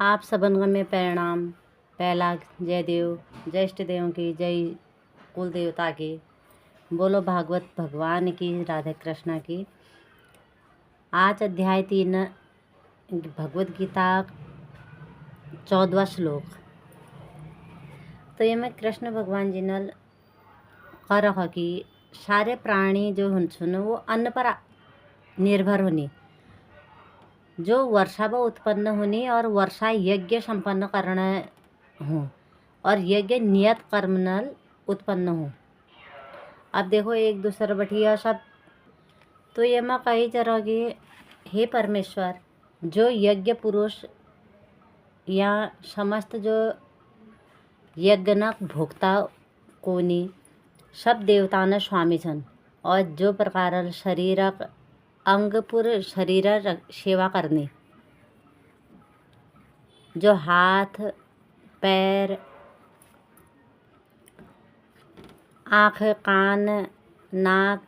आप सबन का मैं प्रणाम। पहला जय देव, जय इष्ट देवों की, जय कुल देवता की, बोलो भागवत भगवान की, राधे कृष्णा की। आज अध्याय 3 भगवत गीता 14वां श्लोक। तो ये में कृष्ण भगवान जी ने कह रहा कि सारे प्राणी जो हुन वो अन्न पर निर्भर होनी, जो वर्षा व उत्पन्न होनी और वर्षा यज्ञ संपन्न करना हो और यज्ञ नियत कर्म नल उत्पन्न हो। अब देखो एक दूसरे बठिया सब, तो ये मैं कही जरा कि हे परमेश्वर, जो यज्ञ पुरुष या समस्त जो यज्ञनक भोक्ता कोनी सब देवताना स्वामी छन, और जो प्रकार शरीरक अंगपुर शरीर सेवा करनी, जो हाथ पैर आँख कान नाक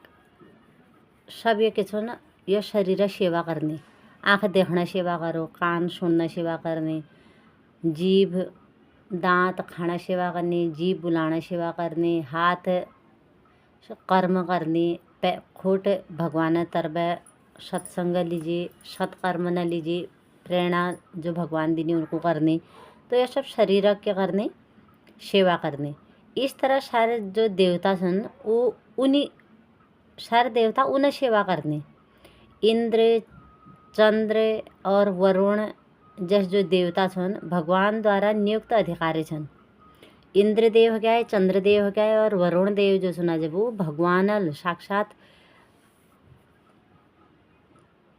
सब ये किचो न ये शरीर सेवा करनी। आँख देखना सेवा करो, कान सुनना सेवा करनी, जीभ दांत खाना सेवा करनी, जीभ बुलाना सेवा करनी, हाथ कर्म करनी, खोट भगवान तरबे सत्संग लीजिए, सत्कर्म न लीजिए, प्रेरणा जो भगवान दी उनको करनी। तो ये सब शरीर के करनी सेवा करनी। इस तरह सारे जो देवता सन वो उन्हीं सारे देवता उन्हें सेवा करनी। इंद्र चंद्र और वरुण जैसे जो देवता छन भगवान द्वारा नियुक्त अधिकारी छन। इंद्रदेव हो गया है, चंद्रदेव हो गया है, और वरुण देव जो सुना जब वो भगवान साक्षात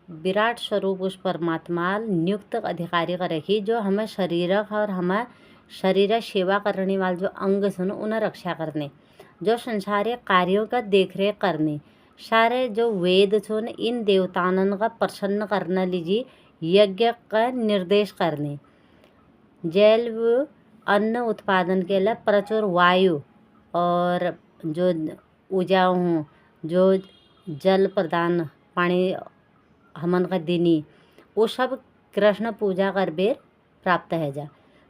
विराट स्वरूप उस परमात्मा नियुक्त अधिकारी का रखी, जो हमें शरीर और हमें शरीर सेवा करने वाले जो अंग सुन उन्हें रक्षा करने, जो संसारीय कार्यों का देखरेख करने, सारे जो वेद सुन इन देवतानन का प्रसन्न करना लीजिए, यज्ञ का निर्देश करने, जैव अन्न उत्पादन के लिए प्रचुर वायु और जो ऊर्जा हूँ, जो जल प्रदान पानी हमन का देनी, वो सब कृष्ण पूजा कर बेर प्राप्त है जा।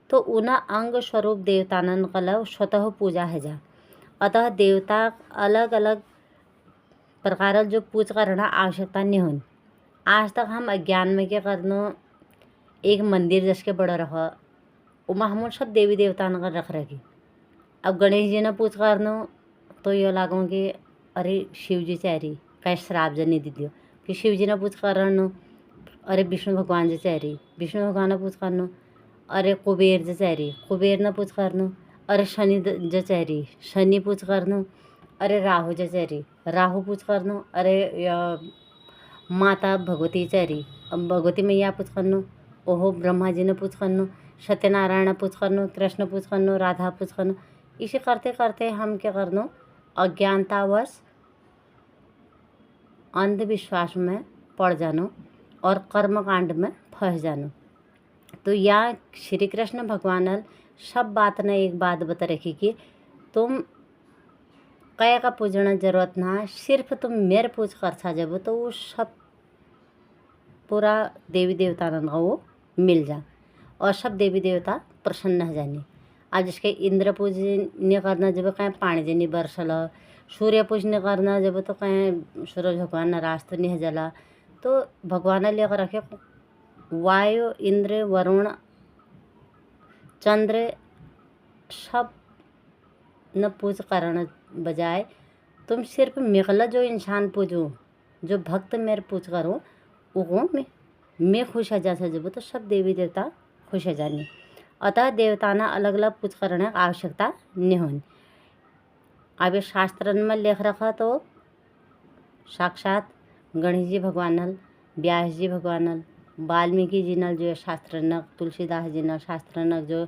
तो उन अंग स्वरूप देवतानन कला स्वतः पूजा है जा। अतः देवता अलग अलग प्रकार जो पूजा करना आवश्यकता नहीं होनी। आज तक हम अज्ञान में क्या करनो, एक मंदिर जिसके बड़ा रहा उमा हम सब देवी देवतान का रख रखी। अब गणेश जी ने पूछ करनो तो ये लागो कि अरे शिव जी चारी कैसे श्राप जनी दी दियो, फिर शिव जी ने पूछ करनो अरे विष्णु भगवान जी चारी, विष्णु भगवान ने पूछ करनो अरे कुबेर जी चारी, कुबेर ने पूछ करनो अरे शनि जी चारी, शनि पूछ करनो अरे राहु जी चारी, राहु पूछ करनो अरे माता भगवती चारी, अब भगवती मैया पूछ करनो ओहो ब्रह्मा जी ने पूछ करनो, सत्यनारायण पूछ करनो, कृष्ण पूछ करनो, राधा पूछ करनो। इसे करते करते हम क्या करनो, अज्ञानतावश अंधविश्वास में पड़ जानो और कर्मकांड में फंस जानो। तो यहाँ श्री कृष्ण भगवान सब बात ने एक बात बता रखी कि तुम कया का पूजना जरूरत ना, सिर्फ तुम मेरे पूछ कर सा जब तो वो सब पूरा देवी देवता का वो मिल जा और सब देवी देवता प्रसन्न हो जानी। आज जिसके इंद्र पूजन करना जब कहीं पानी जनी बरसल, सूर्य पूजन करना जब तो कहीं सूरज भगवान नाराज तो नहीं जला। तो भगवान लेकर रखे वायु इंद्र वरुण चंद्र सब न पूज करने बजाय तुम सिर्फ मेघला जो इंसान पूजो, जो भक्त मेरे पूज करो वो मैं खुश है जैसा जब तो सब देवी देवता खुश है जानी। अतः देवताना अलग अलग पूज करने की आवश्यकता नहीं होनी। अब ये शास्त्र में लिख रखा तो साक्षात गणेश जी भगवान नल, व्यास जी भगवान नल, वाल्मीकि जी नल जो शास्त्र नक, तुलसीदास जी नल शास्त्र नक जो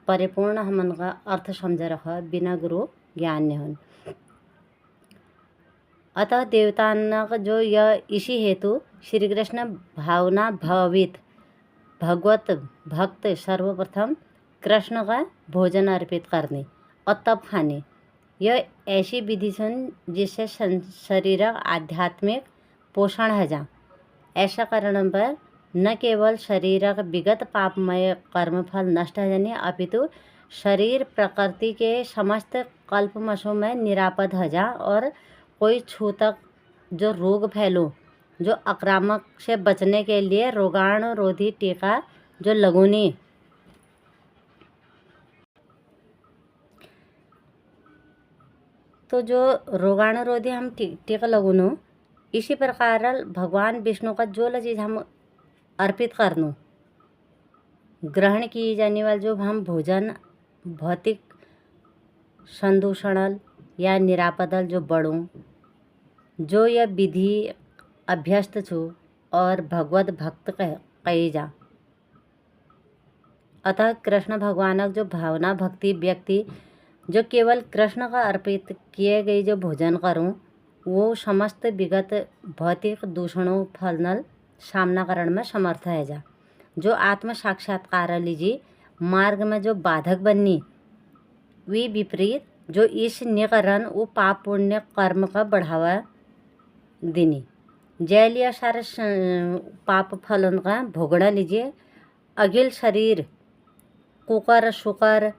परिपूर्ण हमन का अर्थ समझ रखा, बिना गुरु ज्ञान नहीं होनी। अतः देवताना का जो यह इसी हेतु श्री कृष्ण भावना भावित भगवत भक्त सर्वप्रथम कृष्ण का भोजन अर्पित करने और तब खाने, यह ऐसी विधि सुन जिससे शरीर आध्यात्मिक पोषण है जा। ऐसा करने पर न केवल शरीरक विगत पापमय कर्मफल नष्ट है जानी, अपितु शरीर प्रकृति के समस्त कल्पमशों में निरापद है जा, और कोई छूतक जो रोग फैलो, जो आक्रामक से बचने के लिए रोगाणुरोधी टीका जो लगुनी। तो जो रोगाणुरोधी हम टीका लगुनो, इसी प्रकार भगवान विष्णु का जो चीज़ हम अर्पित करनो, ग्रहण की जाने वाली जो हम भोजन भौतिक संदूषणल या निरापदल जो बड़ों, जो यह विधि अभ्यस्त छो और भगवत भक्त कही जा। अतः कृष्ण भगवानक जो भावना भक्ति व्यक्ति जो केवल कृष्ण का अर्पित किए गए जो भोजन करूं, वो समस्त विगत भौतिक दूषणों फलनल सामना करने में समर्थ है जा। जो आत्म साक्षात्कार लीजिए मार्ग में जो बाधक बननी, वे विपरीत जो इस निकरण वो पाप पुण्य कर्म का बढ़ावा देनी। जैलिया सारे पाप फलन का भोगना लीजिए, अगिल शरीर कुकर शुकर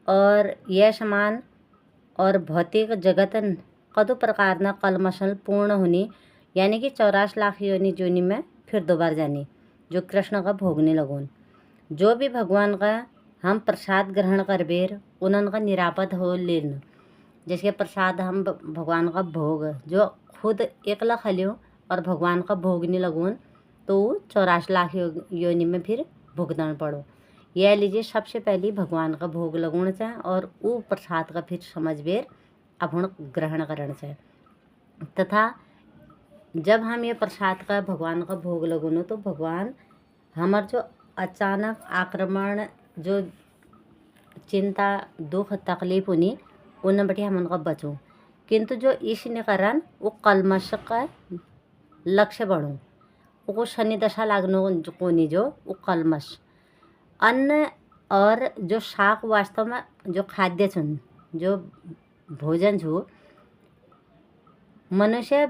और यह समान और भौतिक जगत कदो प्रकार न कलमशल पूर्ण होनी, यानी कि 84 लाख योनि जोनी में फिर दोबारा जानी, जो कृष्ण का भोगने लगोन। जो भी भगवान का हम प्रसाद ग्रहण कर बेर उनका निरापद हो लेन। जैसे प्रसाद हम भगवान का भोग जो खुद एकला खलियो और भगवान का भोगने लगोन, तो 84 लाख योनि में फिर भुगतान पड़ो। यह लीजिए सबसे पहले भगवान का भोग लगोना चाहे और वो प्रसाद का फिर समझ बेर अपन ग्रहण करना चाहे। तथा जब हम ये प्रसाद का भगवान का भोग लगोनो, तो भगवान हमार जो अचानक आक्रमण जो चिंता दुख तकलीफ होनी उन बटे हम उनका बचूं। किंतु जो इस कारण वो कलमश का लक्ष्य बढ़ूं, वो शनि दशा लागनो कोनी जो वो कलमश अन्न और जो शाक वास्तव में जो खाद्य छुन जो भोजन छो, मनुष्य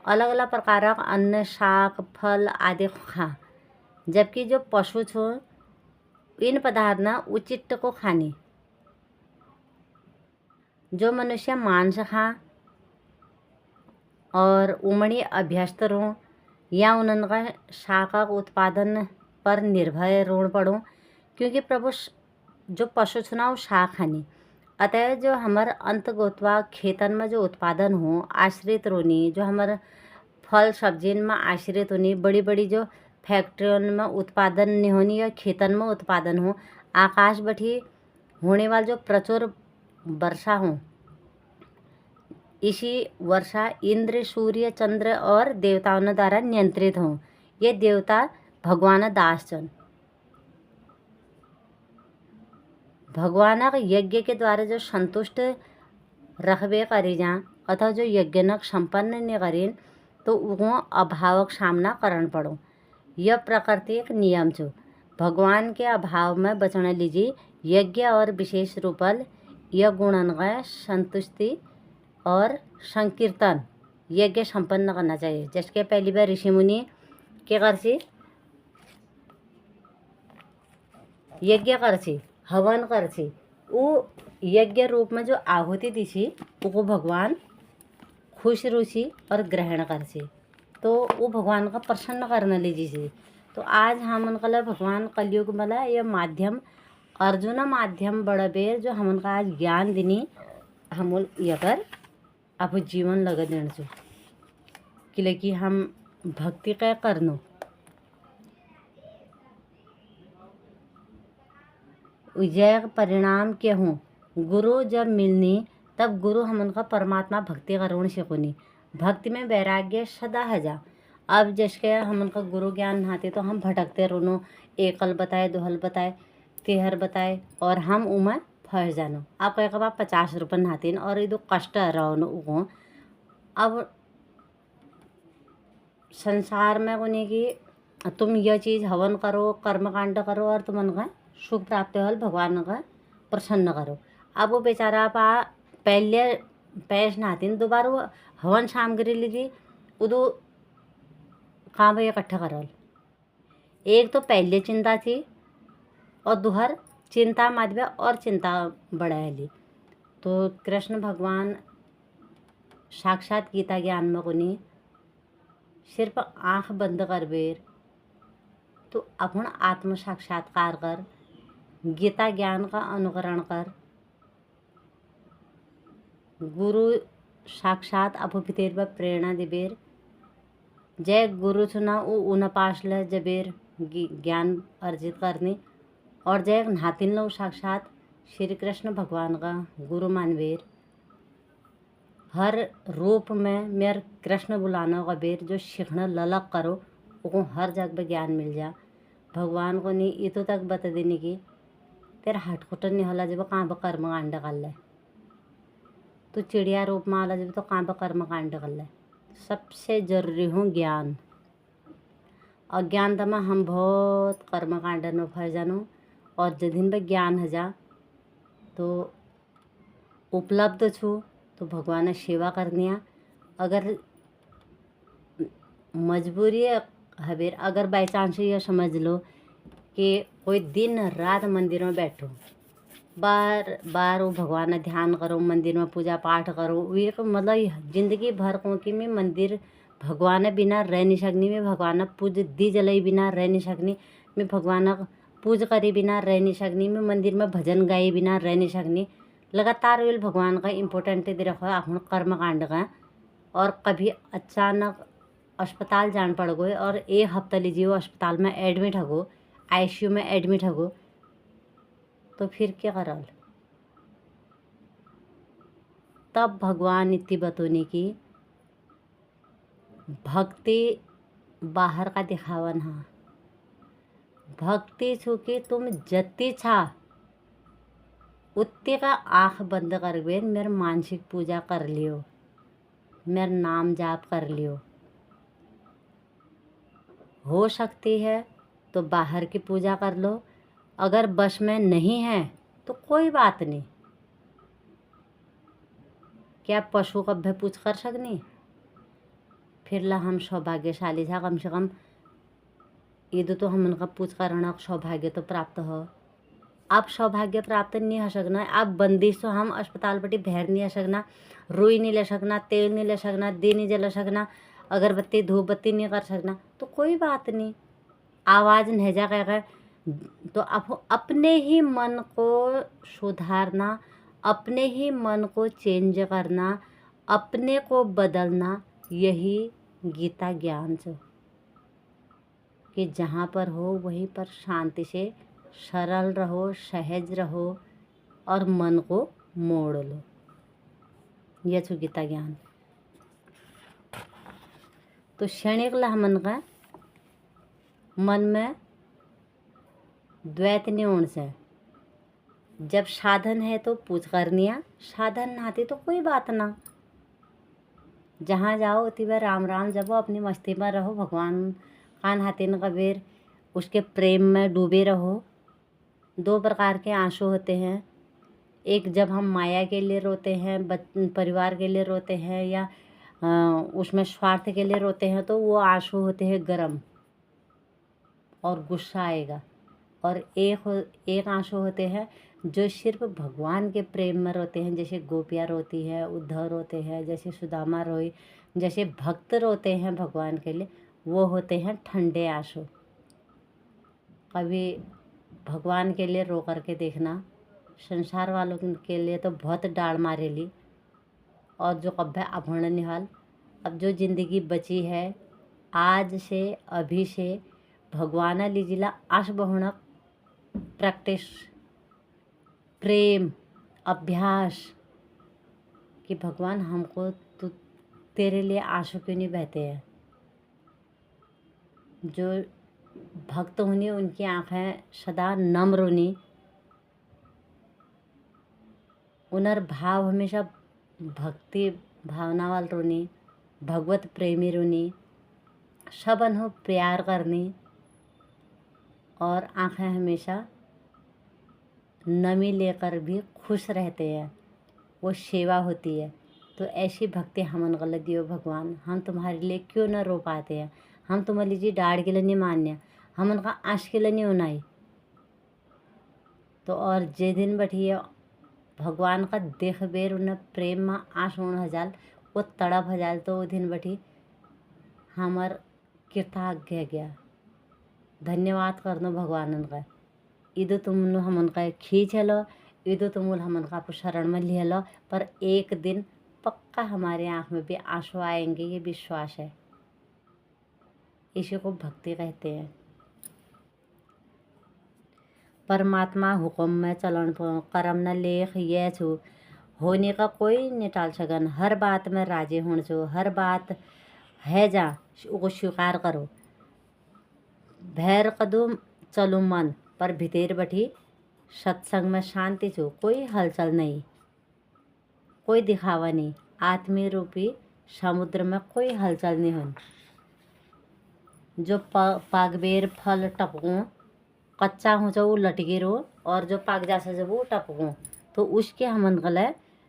अलग अलग प्रकार का अन्न शाक फल आदि खा, जबकि जो पशु छो इन पदार्थ ना उचित को खाने। जो मनुष्य मांस खा और उमड़ी अभ्यस्त रो या उनका शाका उत्पादन पर निर्भर रोण पड़ो, क्योंकि प्रभु जो पशु छुना वो शाक खानी। अतः जो हमारे अंतगोत्वा खेतन में जो उत्पादन हो आश्रित रोनी, जो हमारे फल सब्जी में आश्रित होनी, बड़ी बड़ी जो फैक्ट्रियों में उत्पादन नहीं होनी या खेतन में उत्पादन हो, आकाश बठी होने वाली जो प्रचुर वर्षा हो, इसी वर्षा इंद्र सूर्य चंद्र और देवताओं द्वारा नियंत्रित हो। ये देवता भगवान दास चन, भगवान यज्ञ के द्वारा जो संतुष्ट रखबे करी जा, अथवा जो यज्ञनक संपन्न नहीं करें, तो वो अभावक सामना करन पड़ो। यह प्रकृति एक नियम छो। भगवान के अभाव में बचना लीजिए यज्ञ और विशेष रूपल यह गुणन का संतुष्टि और संकीर्तन यज्ञ संपन्न करना चाहिए। जिसके पहली बार ऋषि मुनि क्या करसी, यज्ञ करसी हवन करसी, वो यज्ञ रूप में जो आहुति दीसी वो भगवान खुश रुचि और ग्रहण करसी, तो वो भगवान का प्रसन्न करने लीजिए। तो आज हम उनका भगवान कलयुग मला ये माध्यम अर्जुन माध्यम बड़ा बेर जो हम उनका आज ज्ञान दिनी, हम ये कर अब जीवन लगा देना चो कि हम भक्ति क्या करनो। विजय परिणाम के हूँ गुरु जब मिलनी, तब गुरु हम उनका परमात्मा भक्ति करोण सिकोनी। भक्ति में वैराग्य सदा है जा। अब जैसे हम उनका गुरु ज्ञान नहाते तो हम भटकते रोनो, एकल बताए दोहल बताए तेहर बताए और हम उमा फंस जानो। आप कह बाप 50 रुपये नहाते और ये कष्ट रहो उगो। अब संसार में कोने की तुम यह चीज़ हवन करो कर्मकांड करो और तुम उनका सुख प्राप्त हो भगवान का प्रसन्न करो। अब वो बेचारा पा पहले पैस नहाती दोबारा हवन सामग्री लीजिए उदो कहाँ भाई इकट्ठा करल। एक तो पहले चिंता थी और दूहर चिंता माधव्य और चिंता बढ़ायली। तो कृष्ण भगवान साक्षात गीता ज्ञान में कोनी सिर्फ आँख बंद कर बेर तो अपन आत्म साक्षात्कार कर, गीता ज्ञान का अनुकरण कर, गुरु साक्षात अपुपितेर व प्रेरणा दिबेर, जय गुरु सुना उन पाशल जबेर ज्ञान अर्जित करने, और जय नातिन लो साक्षात श्री कृष्ण भगवान का गुरु मानवेर। हर रूप में मेर कृष्ण बुलाना का बेर जो सीखना ललक करो वो हर जग में ज्ञान मिल जा। भगवान को नहीं इतो तक बता देने की तेरा हटकुटन नहीं होला जब कहाँ पर कर्म कांड कर ले, तो चिड़िया रूप में आला जब तो कहाँ पर कर्म कांड कर ले। सबसे जरूरी हो ज्ञान। अज्ञानता में हम बहुत कर्म कांड में फंस जानो, और जिन पर ज्ञान है जा तो उपलब्ध छू तो भगवान ने सेवा करनी है। अगर मजबूरी है बेर, अगर बाई चांस ये समझ लो कि कोई दिन रात मंदिर में बैठो, बार बार वो भगवान ने ध्यान करो, मंदिर में पूजा पाठ करो, ये तो मतलब जिंदगी भर को कि मैं मंदिर भगवान बिना रह नहीं सकनी, मैं भगवान पूज दी जलाई बिना रह नहीं सकनी, मैं भगवान पूज करी बिना रह नहीं सकनी, मैं मंदिर में भजन गाए बिना रह नहीं सकनी। लगातार वे भगवान का इम्पोर्टेंट दे रखो अपन कर्म कांड का। और कभी अचानक अस्पताल जान पड़ गए और एक हफ्ता लीजिए वो अस्पताल में एडमिट हो, आईसीयू में एडमिट हो, तो फिर क्या करल। तब भगवान इतनी बतौनी की भक्ति बाहर का दिखावन हा, भक्ति छुकी तुम जति छा उतने का आँख बंद कर बे मेरे मानसिक पूजा कर लियो, मेरा नाम जाप कर लियो। हो सकती है तो बाहर की पूजा कर लो, अगर बस में नहीं है तो कोई बात नहीं। क्या पशु का भी पूछ कर सकनी, फिर ला हम सौभाग्यशाली था, कम से कम ये तो हम उनका पूछ करना सौभाग्य तो प्राप्त हो। अब सौभाग्य प्राप्त नहीं हो सकना, अब बंदिश तो हम अस्पताल पट्टी बहर नहीं आ सकना, रुई नहीं ले सकना, तेल नहीं ले सकना, दी नहीं जला सकना, अगरबत्ती धूप बत्ती नहीं कर सकना, तो कोई बात नहीं। आवाज़ नहीं जा कह तो अपने ही मन को सुधारना, अपने ही मन को चेंज करना, अपने को बदलना, यही गीता ज्ञान से कि जहाँ पर हो वहीं पर शांति से सरल रहो, सहज रहो और मन को मोड़ लो। यह छो गीता ज्ञान। तो क्षणिक ला मन का मन में द्वैत नहीं होने से, जब साधन है तो पूछ करनिया, साधन ना आती तो कोई बात ना। जहाँ जाओ उतनी बार राम राम जपो, अपनी मस्ती में रहो, भगवान कान हाथिन कबीर उसके प्रेम में डूबे रहो। दो प्रकार के आंसू होते हैं, एक जब हम माया के लिए रोते हैं, परिवार के लिए रोते हैं, या उसमें स्वार्थ के लिए रोते हैं, तो वो आंसू होते हैं गरम और गुस्सा आएगा। और एक आंसू होते हैं जो सिर्फ भगवान के प्रेम में रोते हैं, जैसे गोपियाँ रोती है, उद्धव रोते हैं, जैसे सुदामा रोई, जैसे भक्त रोते हैं भगवान के लिए, वो होते हैं ठंडे आंसू। कभी भगवान के लिए रो करके देखना, संसार वालों के लिए तो बहुत डाल मारेली। और जो कभी अभर्ण निहाल, अब जो जिंदगी बची है आज से अभी से भगवान लीजिला आश बहुणक प्रैक्टिस, प्रेम, अभ्यास कि भगवान हमको तू तेरे लिए आंसू क्यों नहीं बहते हैं। जो भक्त होनी उनकी आँखें सदा नम्र होनी, उनर भाव हमेशा भक्ति भावना वाल रोनी, भगवत प्रेमी रोनी, सबन हो प्यार करनी, और आँखें हमेशा नमी लेकर भी खुश रहते हैं, वो सेवा होती है। तो ऐसी भक्ति हमन गलत दियो भगवान, हम तुम्हारे लिए क्यों न रो पाते हैं। हम तुम्हारे लिए डाड़ के लिए नहीं मान्य, हम उनका आशकिल नहीं उनाई। तो और जे दिन बैठिए भगवान का देख बेर उन्हें प्रेम में आश होण हजाल, वो तड़प हजाल, तो वो दिन बैठी हमार कृतज्ञ गया धन्यवाद करनो भगवान उनका। इदो तुम हम उनका खींच लो, इदो तुम हम उनका शरण में लिया लो, पर एक दिन पक्का हमारे आँख में भी आंसू आएंगे, ये विश्वास है। इसी को भक्ति कहते हैं। परमात्मा हुक्म में चलन कर्म न लेख ये छो होने का कोई नहीं टाल सकन। हर बात में राजी होने छो, हर बात है जा उसको स्वीकार करो। भैर कदम चलो मन पर भीतर बैठी सत्संग में शांति छो, कोई हलचल नहीं, कोई दिखावा नहीं। आत्मीय रूपी समुद्र में कोई हलचल नहीं हो। जो पागबेर फल टपको कच्चा हो जो वो लटके रहो, और जो पाक जासा जब वो टपको, तो उसके हमन गले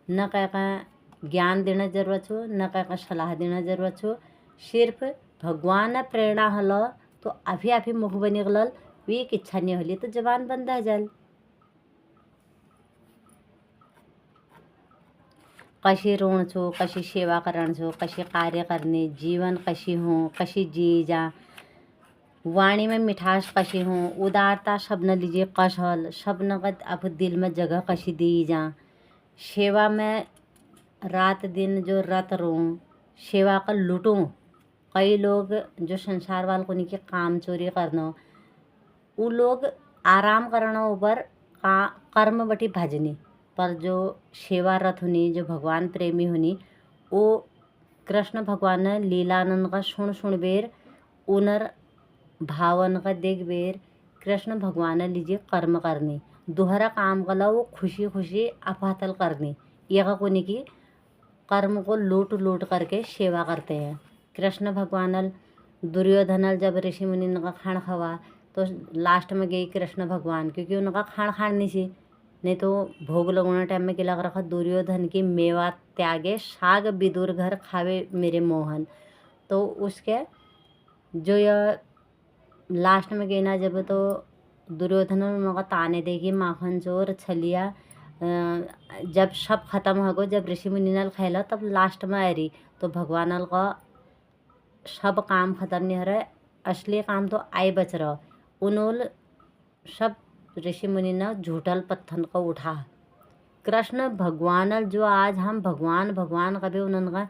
न कह का ज्ञान देना जरूरत हो, न कह का सलाह देना जरूरत हो। सिर्फ भगवान प्रेरणा हलो तो अभी अभी मुख बनी गलल, वी इच्छा नहीं होली तो जवान बंद है जाल। कशी रोण छो, कशी सेवा करण छो, कशी कार्य करने, जीवन कशी हो, कशी जी जा, वाणी में मिठास कशी हो, उदारता शब्द लीजिए कशल, शब्द नगद अब दिल में जगह कशी दी जा। सेवा में रात दिन जो रत रहूं, सेवा कर लूटूं। कई लोग जो संसार वाल को नहीं काम चोरी करना, वो लोग आराम करना ऊपर कर्म बटी भजनी, पर जो सेवा रथ हुनी, जो भगवान प्रेमी हुनी, वो कृष्ण भगवान लीलानंद का सुन बेर उनर भावन का देख बेर कृष्ण भगवान लीजिए कर्म करनी, दोहरा काम गला वो खुशी खुशी अपातल करनी। यह को नहीं की कर्म को लूट लूट करके सेवा करते हैं। कृष्ण भगवान दुर्योधन जब ऋषि मुनि का खान खवा, तो लास्ट में गई कृष्ण भगवान, क्योंकि उनका खान नहीं सी, नहीं तो भोग लगने टाइम में लग रखा दुर्योधन की मेवा त्यागे साग विदुर घर खावे मेरे मोहन। तो उसके जो यह लास्ट में गई ना जब, तो दुर्योधन उनका ताने देगी माखन चोर छलिया। जब सब खत्म हो गो, जब ऋषि मुनि खेला, तब लास्ट में आ रही, तो भगवान का सब काम खत्म नहीं हो रहा है, असली काम तो आई बच रहा। उन्होंने सब ऋषि मुनि ने झूठल पत्थर को उठा। कृष्ण भगवान जो आज हम भगवान भगवान कभी उन्होंने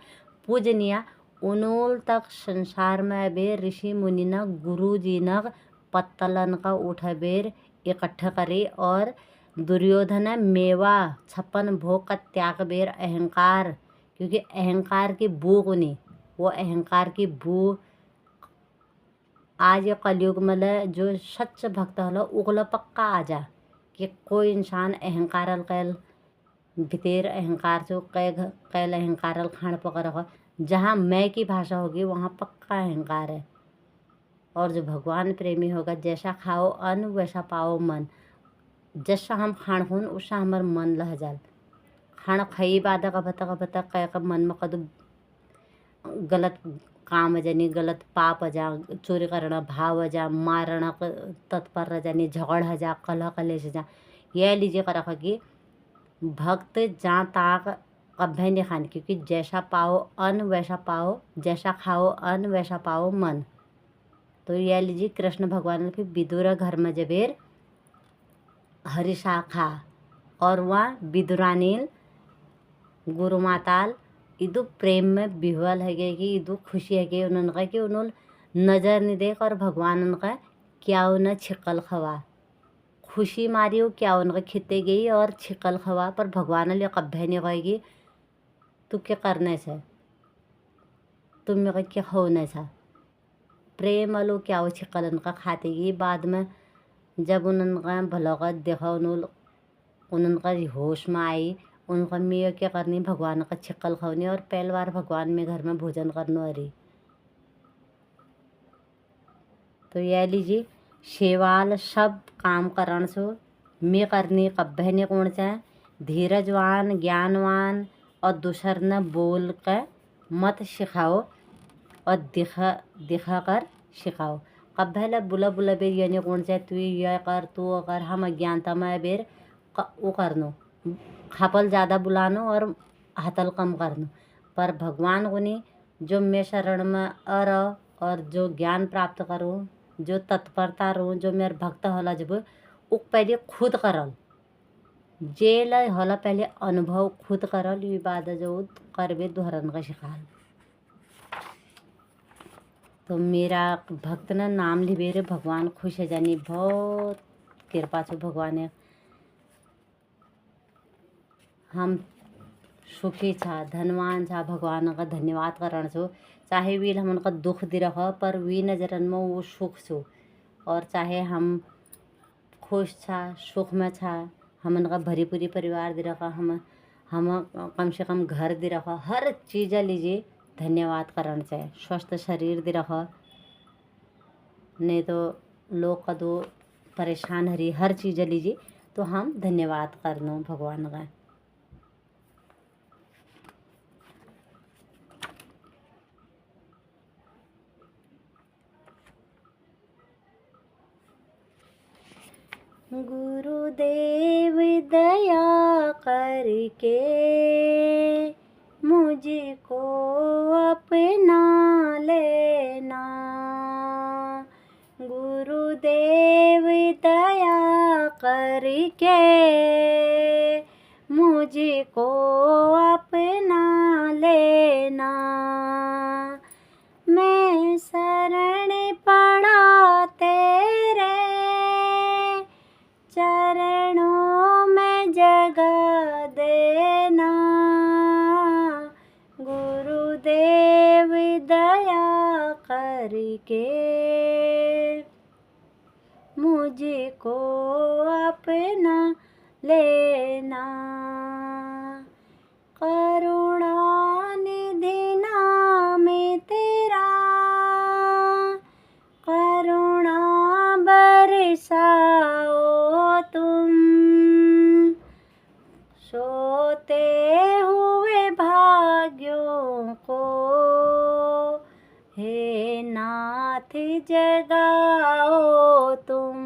पूजनिया, उन्होंने तक संसार में बे ऋषि मुनि ने गुरु जी ने पत्तलन का उठा बेर इकट्ठा करे, और दुर्योधन मेवा 56 भोग का त्याग बेर अहंकार, क्योंकि अहंकार की बू को नहीं, वो अहंकार की बू आज ये कलयुग में जो सच्च भक्त हलो उगलो पक्का आ जा, कि कोई इंसान अहंकार कैल भीतर अहंकार जो कैल अहंकार खान पकड़ हो, जहाँ मैं की भाषा होगी वहाँ पक्का अहंकार है। और जो भगवान प्रेमी होगा, जैसा खाओ अन्न वैसा पाओ मन, जैसा हम खान खून उससा हमार मन लह जाल। खाना खाई बाधा का भता कह मन में कदू गलत काम जानी, गलत पाप जा, चोरी करना भाव जा, मारना तत्पर जानी, झगड़ जा, कलह कलेश जा। यह लीजिए कर रखा कि भक्त जहाँ ताक कभी नहीं खान, क्योंकि जैसा पाओ अन्न वैसा पाओ, जैसा खाओ अन्न वैसा पाओ मन। तो यह लीजिए कृष्ण भगवान ने फिर विदुर घर में जबेर हरिशाखा, और वहाँ विदुरानील गुरु माताल इदु प्रेम में विह्वल है गए, कि इदु खुशी है गई उन्होंने कहा कि उन्होंने नज़र नहीं देख, और भगवान उनका क्या उन्हें छिकल खवा, खुशी मारी हो क्या उनका खिते गई और छिकल खवा, पर भगवान लिए कभी नहीं कहेगी तू क्या करने से, तुम मेरे क्या होने से। प्रेम वालों क्या वो छिकल उनका खातेगी। बाद में जब उन्होंने भला का देखा, उनका होश में आई, उनका मैं क्या करनी भगवान का छिकल खानी, और पहली बार भगवान में घर में भोजन करना रही। तो यह लीजिए शेवाल सब काम करण सो मैं करनी कब्बे ने कौन चाहे, धीरजवान ज्ञानवान और दूसर न बोल कर मत सिखाओ, और दिखा कर सिखाओ। कब भले बुला बुला बेर यानी कोण जाए तू ये कर तू वो कर हम अज्ञानता में बेर वो करनो खापल ज़्यादा बुलानो और हतल कम करनो। पर भगवान गुनी जो मैं शरण में और जो ज्ञान प्राप्त करूँ जो तत्परता रहूँ जो मेरे भक्त होला जब उक पहले खुद करल जेल होला पहले अनुभव खुद करल ये बाद जो करबे दोहरन का शिकाल। तो मेरा भक्त न नाम लिबे रे भगवान खुश है जानी बहुत कृपा छो भगवान है हम सुखी छा धनवान छा भगवान का धन्यवाद करण छो। चाहे वील हमन का दुख दे रहा पर वी नजरन में वो सुख छो और चाहे हम खुश छा सुख में छा हमन का भरी पूरी परिवार दे रखा हम कम से कम घर दे रखा हर चीज़ लीजिए धन्यवाद करण चाहिए। स्वस्थ शरीर दे रखा नहीं तो लोग का दो परेशान हरी हर चीज़ लीजिए तो हम धन्यवाद करनो भगवान का। गुरुदेव दया करके मुझको अपना लेना। गुरुदेव दया करके मुझको अपना लेना। मैं शरण पड़ा तेरे चरणों में जगह देना। गुरुदेव दया करके मुझको अपना लेना। करुणा निधि नाम तेरा करुणा बरसाओ तुम सोते हुए भाग्यों को हे नाथ जगाओ तुम।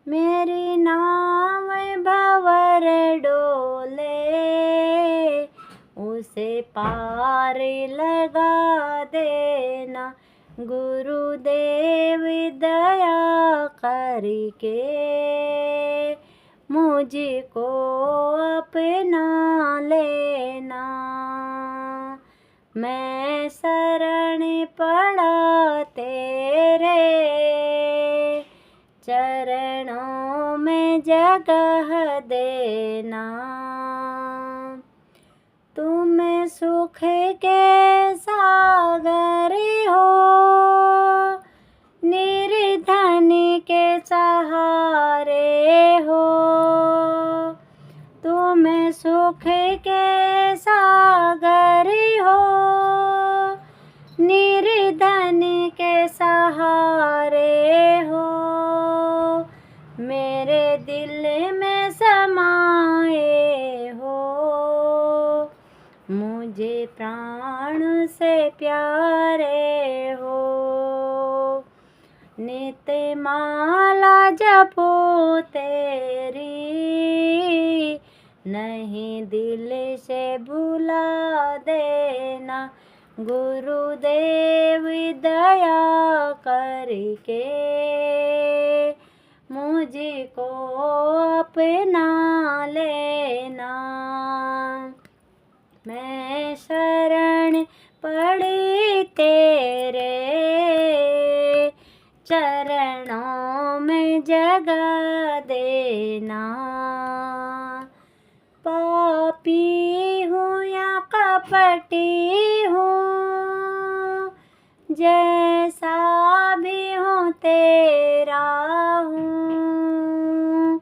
मेरी नाव भंवर डोले उसे पार लगा देना। गुरुदेव दया करके मुझको अपना लेना। मैं शरण पड़ा तेरे चरणों में जगह देना। तुम सुख के सागर हो निर्धन के सहारे हो। तुम सुख के सागर हो निर्धन के सहारे हो। मेरे दिल में समाए हो मुझे प्राण से प्यारे हो। नित माला जपो तेरी नहीं दिल से भुला देना। गुरुदेव दया करके मुझको अपना लेना। मैं शरण पड़ी तेरे चरणों में जगह देना। पापी हूँ या कपटी हूँ जैसा भी हूँ तेरा हूँ।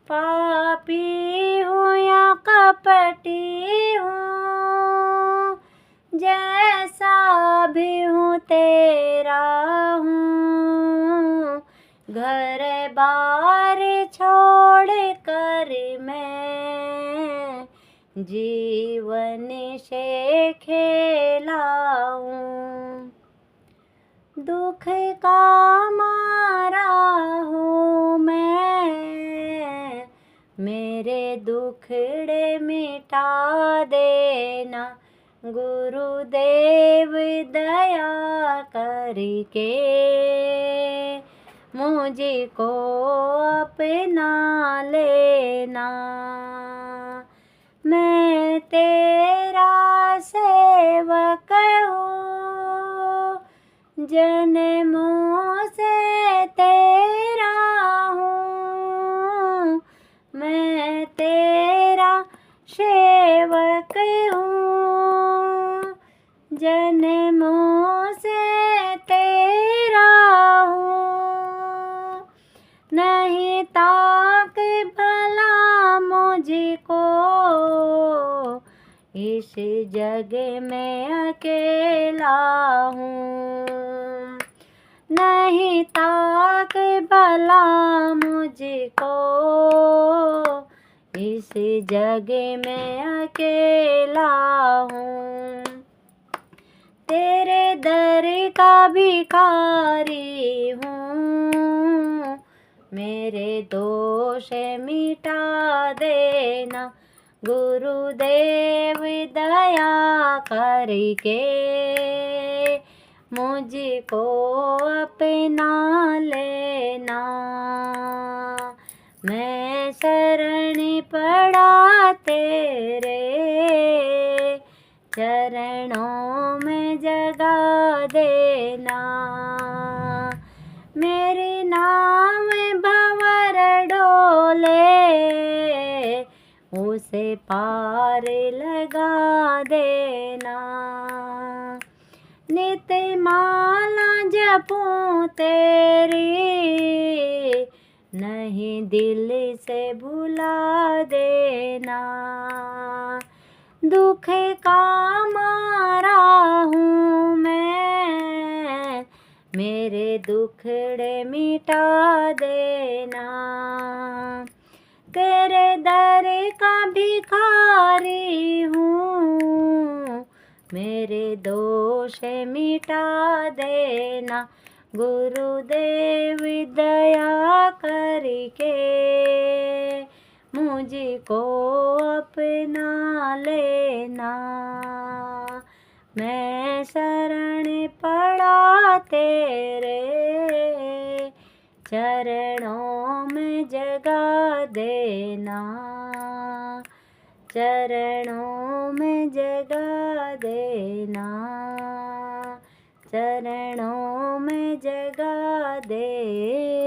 पापी हूँ या कपटी हूँ जैसा भी हूँ तेरा हूँ। घर बार छोड़ कर मैं जीवन से खेला हूँ। दुख का मारा हूँ मैं, मेरे दुखड़े मिटा देना गुरुदेव दया करके, मुझको अपना लेना। मैं तेरा सेवक हूँ, जन्मों से तेरा हूँ, मैं तेरा सेवक हूँ, जन्मों से तेरा हूँ। नहीं ताक भला मुझको इस जग में अकेला हूँ, नहीं ताक भला मुझको इस जग में अकेला हूँ। तेरे दर का भिखारी हूँ, मेरे दोष मिटा देना गुरुदेव दया करके, मुझको अपना लेना। मैं शरण पड़ा तेरे चरणों में जगा देना। मेरे नाम भंवर डोले उसे पार लगा देना। नित माला जपूं तेरी, नहीं दिल से भुला देना। दुख का मारा हूँ मैं, मेरे दुखड़े मिटा देना। तेरे दर का भिखारी हूँ, मेरे दोष मिटा देना गुरुदेव दया करके, मुझको अपना लेना। मैं शरण पड़ा तेरे चरणों में जगा देना, चरणों में जगा देना, चरणों में जगा दे।